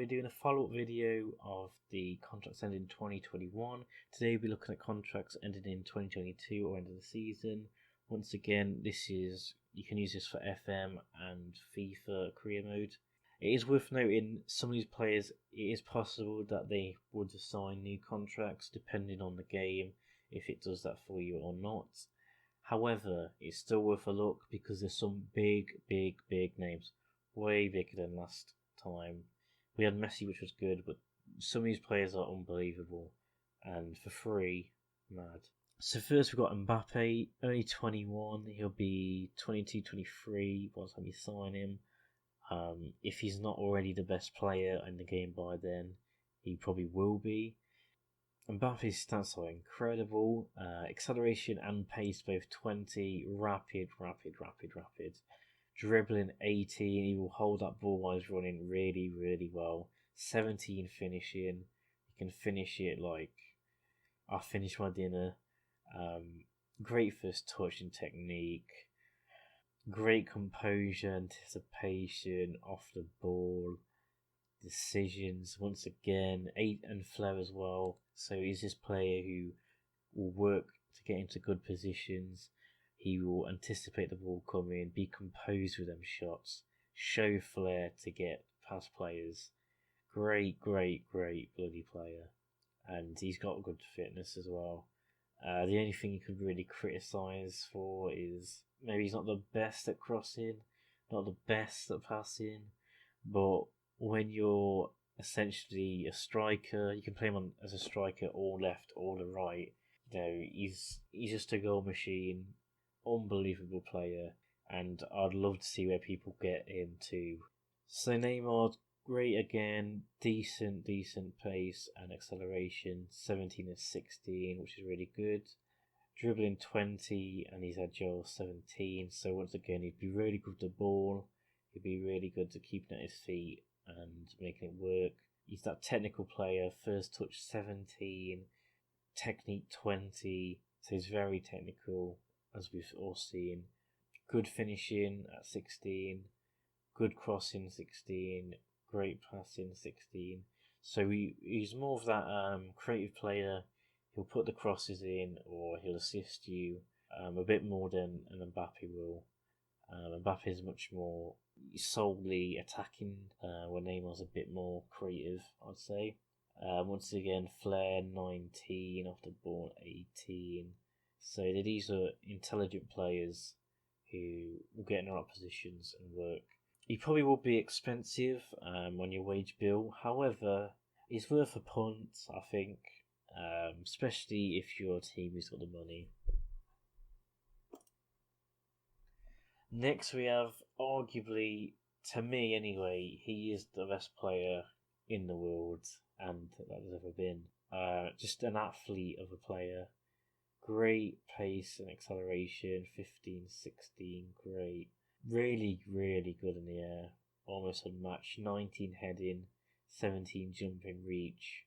we're doing a follow-up video of the contracts ending in 2021. Today we'll be looking at contracts ending in 2022 or end of the season. Once again, you can use this for FM and FIFA career mode. It is worth noting some of these players, it is possible that they would assign new contracts depending on the game, if it does that for you or not. However, it's still worth a look because there's some big names, way bigger than last time. We had Messi, which was good, but some of these players are unbelievable, and for free, mad. So first we've got Mbappé, only 21, he'll be 22, 23 by the time you sign him. If he's not already the best player in the game by then, he probably will be. Mbappe's stats are incredible. Acceleration and pace both 20. Rapid. Dribbling 18. He will hold that ball while he's running really well. 17 finishing. He can finish it like I finished my dinner. Great first touch and technique. Great composure, anticipation, off the ball, decisions, once again, 8 and flair as well. So he's this player who will work to get into good positions. He will anticipate the ball coming, be composed with them shots, show flair to get past players. Great bloody player. And he's got good fitness as well. The only thing you could really criticise for is maybe he's not the best at crossing, not the best at passing, but when you're essentially a striker, you can play him on as a striker or left or the right. You know, he's just a goal machine, unbelievable player, and I'd love to see where people get him to. So Neymar's great again, decent pace and acceleration, 17 and 16, which is really good. Dribbling 20 and he's agile 17, so once again he'd be really good with the ball, he'd be really good to keeping at his feet and making it work. He's that technical player, first touch 17, technique 20, so he's very technical as we've all seen. Good finishing at 16, good crossing 16, great passing 16. So he's more of that creative player. He'll put the crosses in or he'll assist you a bit more than an Mbappé will. Mbappé is much more solely attacking, where Neymar's a bit more creative, I'd say. Once again, flair 19, off the ball 18. So these are intelligent players who will get in the right positions and work. He probably will be expensive on your wage bill. However, it's worth a punt, I think, especially if your team has got the money. Next we have, arguably, to me anyway, he is the best player in the world and that there's ever been. Just an athlete of a player. Great pace and acceleration, 15, 16, great. Really good in the air, almost unmatched. 19 heading, 17 jumping reach.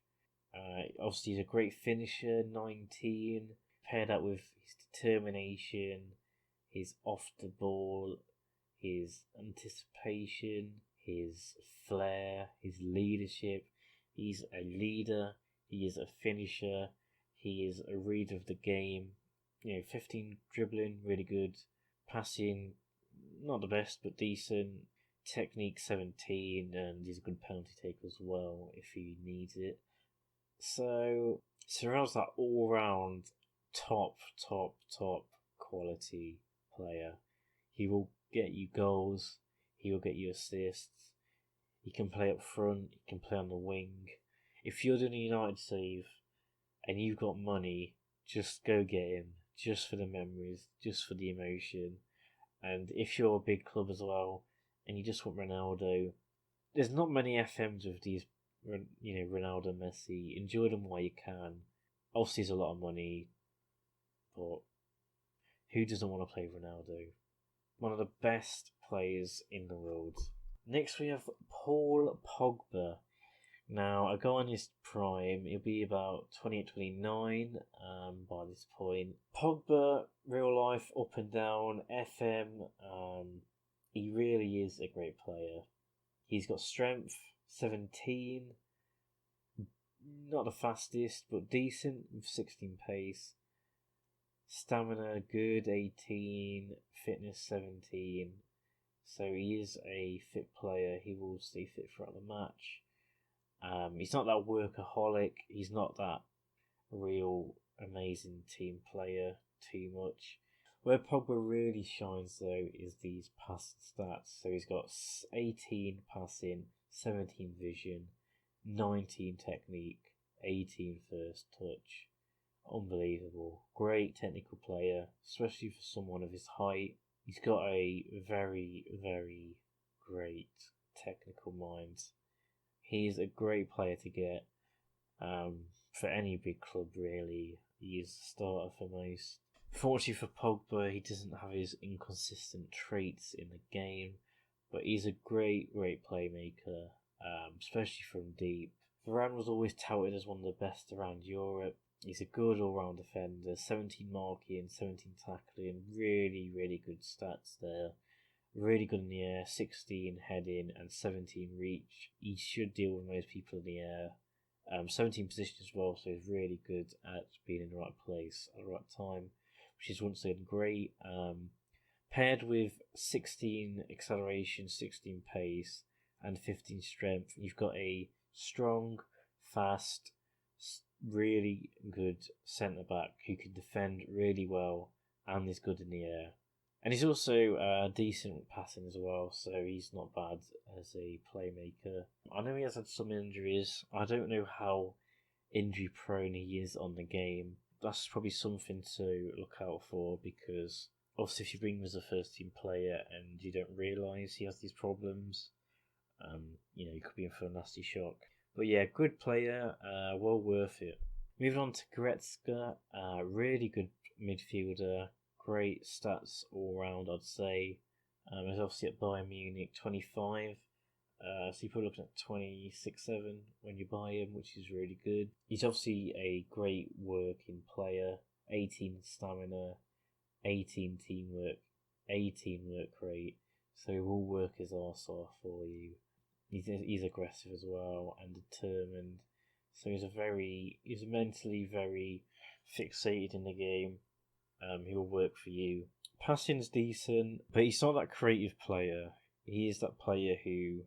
Obviously he's a great finisher, 19. Pair that with his determination, his off the ball, his anticipation, his flair, his leadership. He's a leader, he is a finisher, he is a reader of the game. 15 dribbling, really good. Passing, not the best, but decent. Technique 17, and he's a good penalty taker as well if he needs it. So Ronaldo's that all-round top quality player. He will get you goals, he will get you assists, he can play up front, he can play on the wing. If you're doing a United save and you've got money, just go get him, just for the memories, just for the emotion. And if you're a big club as well and you just want Ronaldo, there's not many FMs with these, Ronaldo, Messi. Enjoy them while you can. Obviously, it's a lot of money, but who doesn't want to play Ronaldo? One of the best players in the world. Next, we have Paul Pogba. Now, a guy in his prime, he'll be about 28, 29 by this point. Pogba, real life, up and down, FM, he really is a great player. He's got strength, 17, not the fastest, but decent with 16 pace. Stamina good, 18. Fitness 17. So he is a fit player. He will stay fit throughout the match. He's not that workaholic. He's not that real amazing team player too much. Where Pogba really shines though is these pass stats. So he's got 18 passing, 17 vision, 19 technique, 18 first touch. Unbelievable. Great technical player, especially for someone of his height. He's got a very, very great technical mind. He's a great player to get for any big club, really. He is the starter for most. Fortunately for Pogba, he doesn't have his inconsistent traits in the game, but he's a great, great playmaker, especially from deep. Varane was always touted as one of the best around Europe. He's a good all-round defender, 17 marking, 17 tackling, really, really good stats there. Really good in the air, 16 heading and 17 reach. He should deal with most people in the air. 17 position as well, so he's really good at being in the right place at the right time, which is once again great. Paired with 16 acceleration, 16 pace, and 15 strength, you've got a strong, fast, really good centre back who can defend really well and is good in the air. And he's also decent passing as well, so he's not bad as a playmaker. I know he has had some injuries. I don't know how injury prone he is on the game. That's probably something to look out for, because obviously if you bring him as a first team player and you don't realise he has these problems, you could be in for a nasty shock. But yeah, good player, well worth it. Moving on to Goretzka, really good midfielder, great stats all round, I'd say. He's obviously at Bayern Munich, 25. So you're probably looking at 26-7 when you buy him, which is really good. He's obviously a great working player, 18 stamina, 18 teamwork, 18 work rate. So he will work his arse off for you. He's aggressive as well and determined. So he's mentally very fixated in the game. He will work for you. Passing's decent, but he's not that creative player. He is that player who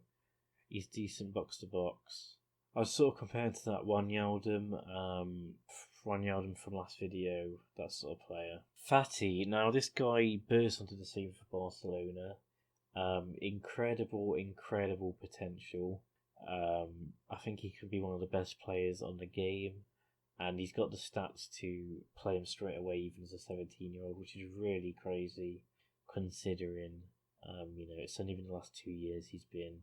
is decent box to box. I was sort of compared to that Wijnaldum from last video, that sort of player. Fatty, now this guy burst onto the scene for Barcelona. Incredible potential. I think he could be one of the best players on the game, and he's got the stats to play him straight away, even as a 17-year-old, which is really crazy considering, it's only been the last 2 years he's been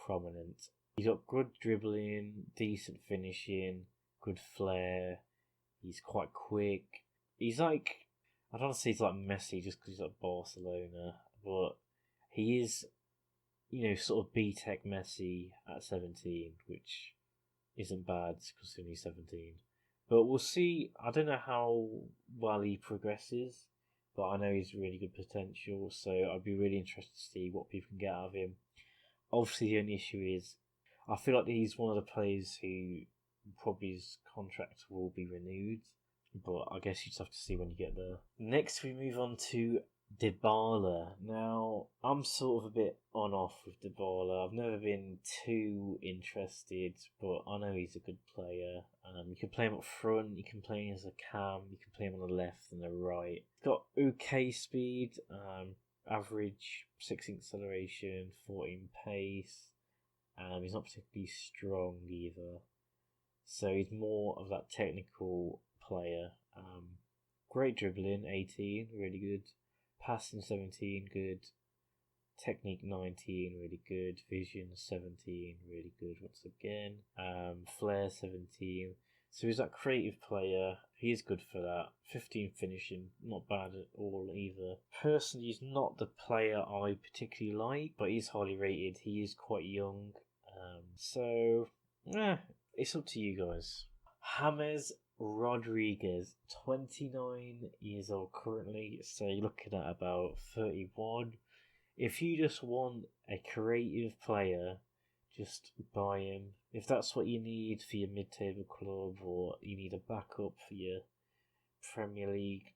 prominent. He's got good dribbling, decent finishing, good flair. He's quite quick. He's like, I don't want to say he's like Messi just because he's at Barcelona, but he is, sort of B-Tech Messi at 17, which isn't bad because he's only 17. But we'll see. I don't know how well he progresses, but I know he's really good potential, so I'd be really interested to see what people can get out of him. Obviously, the only issue is I feel like he's one of the players who probably his contract will be renewed, but I guess you just have to see when you get there. Next, we move on to Dybala. Now, I'm sort of a bit on-off with Dybala. I've never been too interested, but I know he's a good player. You can play him up front, you can play him as a cam, you can play him on the left and the right. He's got okay speed, average 16 acceleration, 14 pace. He's not particularly strong either. So he's more of that technical player. Great dribbling, 18, really good. Passing 17, good. Technique 19, really good. Vision 17, really good once again. Flair 17. So he's that creative player. He is good for that. 15 finishing, not bad at all either. Personally, he's not the player I particularly like, but he's highly rated. He is quite young. It's up to you guys. James Rodriguez, 29 years old currently, so you're looking at about 31. If you just want a creative player just buy him. If that's what you need for your mid-table club, or you need a backup for your Premier League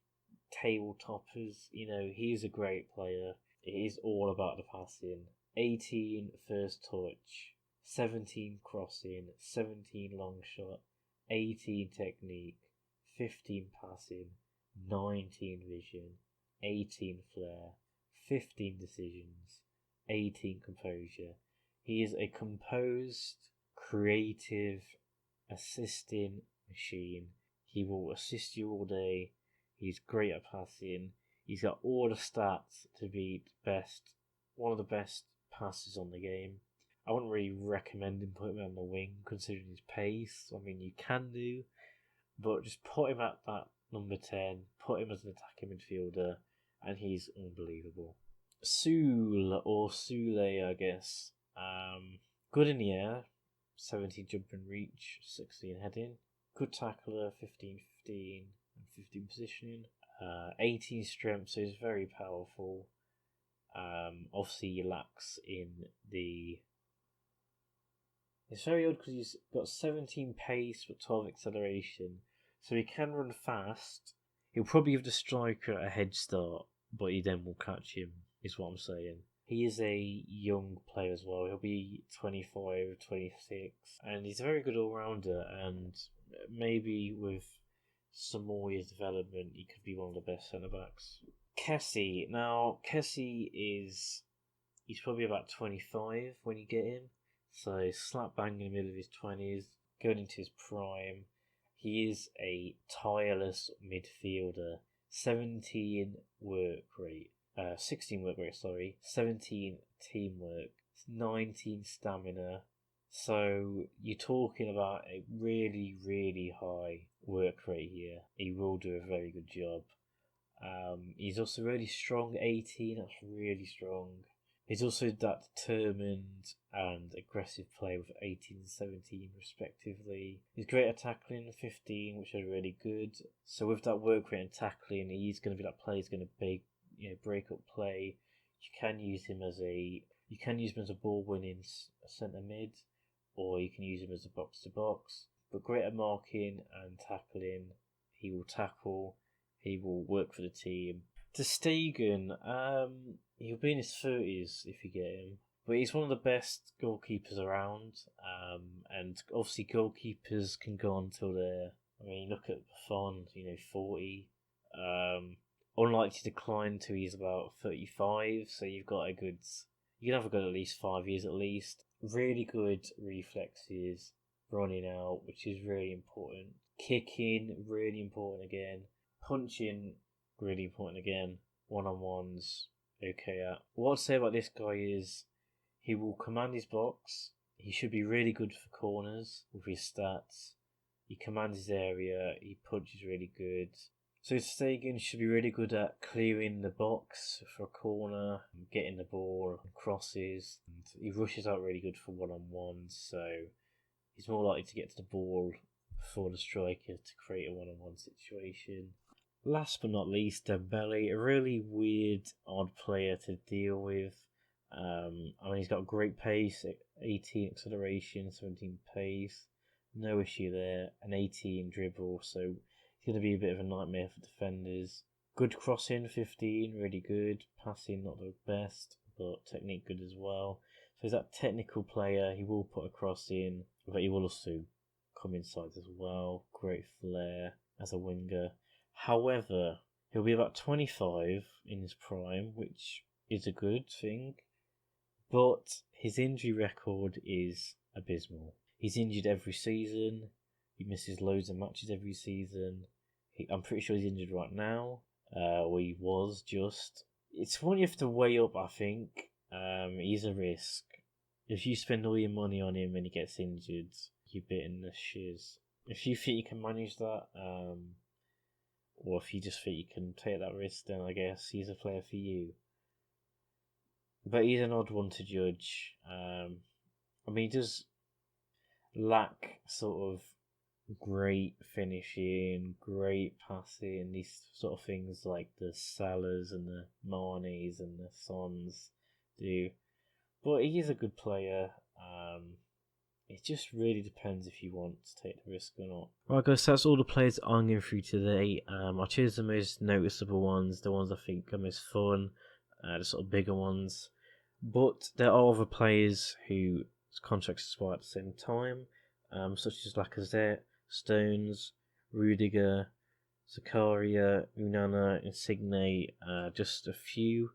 table toppers, he's a great player. It is all about the passing. 18 first touch, 17 crossing, 17 long shot, 18 technique, 15 passing, 19 vision, 18 flair, 15 decisions, 18 composure. He is a composed, creative, assisting machine. He will assist you all day. He's great at passing. He's got all the stats to be one of the best passers on the game. I wouldn't really recommend him putting him on the wing considering his pace. I mean, you can do, but just put him at that number 10, put him as an attacking midfielder, and he's unbelievable. Sule, or Sule, I guess. Good in the air, 17 jump and reach, 16 heading. Good tackler, 15, and 15 positioning. 18 strength, so he's very powerful. Obviously, he lacks in the. It's very odd because he's got 17 pace but 12 acceleration, so he can run fast. He'll probably give the striker a head start, but he then will catch him, is what I'm saying. He is a young player as well. He'll be 25, 26, and he's a very good all-rounder, and maybe with some more years development, he could be one of the best centre-backs. Kessie. Now, he's probably about 25 when you get him, so slap bang in the middle of his 20s, going into his prime. He is a tireless midfielder. 16 work rate, 17 teamwork, 19 stamina. So you're talking about a really, really high work rate here. He will do a very good job. He's also really strong, 18, that's really strong. He's also that determined and aggressive player with 18 and 17 respectively. He's great at tackling, 15, which is really good. So with that work rate and tackling, he's going to be that player who's going to break up play. You can use him as a ball winning centre mid, or you can use him as a box to box. But great at marking and tackling. He will tackle. He will work for the team. Ter Stegen, he'll be in his 30s if you get him. But he's one of the best goalkeepers around. And obviously goalkeepers can go on until they're... look at Buffon, 40. Unlikely to decline till he's about 35. So you can have a good at least 5 years at least. Really good reflexes, running out, which is really important. Kicking, really important again. Punching, really important again. One-on-ones, okay at. What I'd say about this guy is he will command his box. He should be really good for corners with his stats. He commands his area. He punches really good. So Ter Stegen should be really good at clearing the box for a corner, getting the ball and crosses. And he rushes out really good for one-on-ones, so he's more likely to get to the ball before the striker to create a one-on-one situation. Last but not least, Dembele, a really weird, odd player to deal with. He's got great pace, 18 acceleration, 17 pace, no issue there, an 18 dribble, so he's going to be a bit of a nightmare for defenders. Good crossing, 15, really good. Passing, not the best, but technique good as well. So he's that technical player. He will put a cross in, but he will also come inside as well. Great flair as a winger. However, he'll be about 25 in his prime, which is a good thing, but his injury record is abysmal. He's injured every season. He misses loads of matches every season. I'm pretty sure he's injured right now, or he was just. It's one you have to weigh up, I think. He's a risk. If you spend all your money on him and he gets injured, you're bitten the shiz. If you think you can manage that, or if you just think you can take that risk, then I guess he's a player for you. But he's an odd one to judge. He does lack sort of great finishing, great passing, these sort of things like the Salahs and the Manes and the Sons do. But he is a good player. It just really depends if you want to take the risk or not. Right, guys, so that's all the players I'm going through today. I chose the most noticeable ones, the ones I think are most fun, the sort of bigger ones. But there are other players whose contracts expire at the same time, such as Lacazette, Stones, Rudiger, Zakaria, Unana, Insigne, just a few.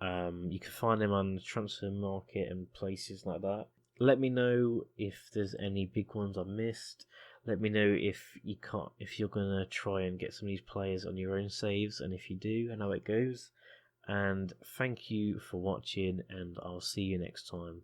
You can find them on the transfer market and places like that. Let me know if there's any big ones I missed. Let me know if you're gonna try and get some of these players on your own saves, and if you do, and how it goes. And thank you for watching, and I'll see you next time.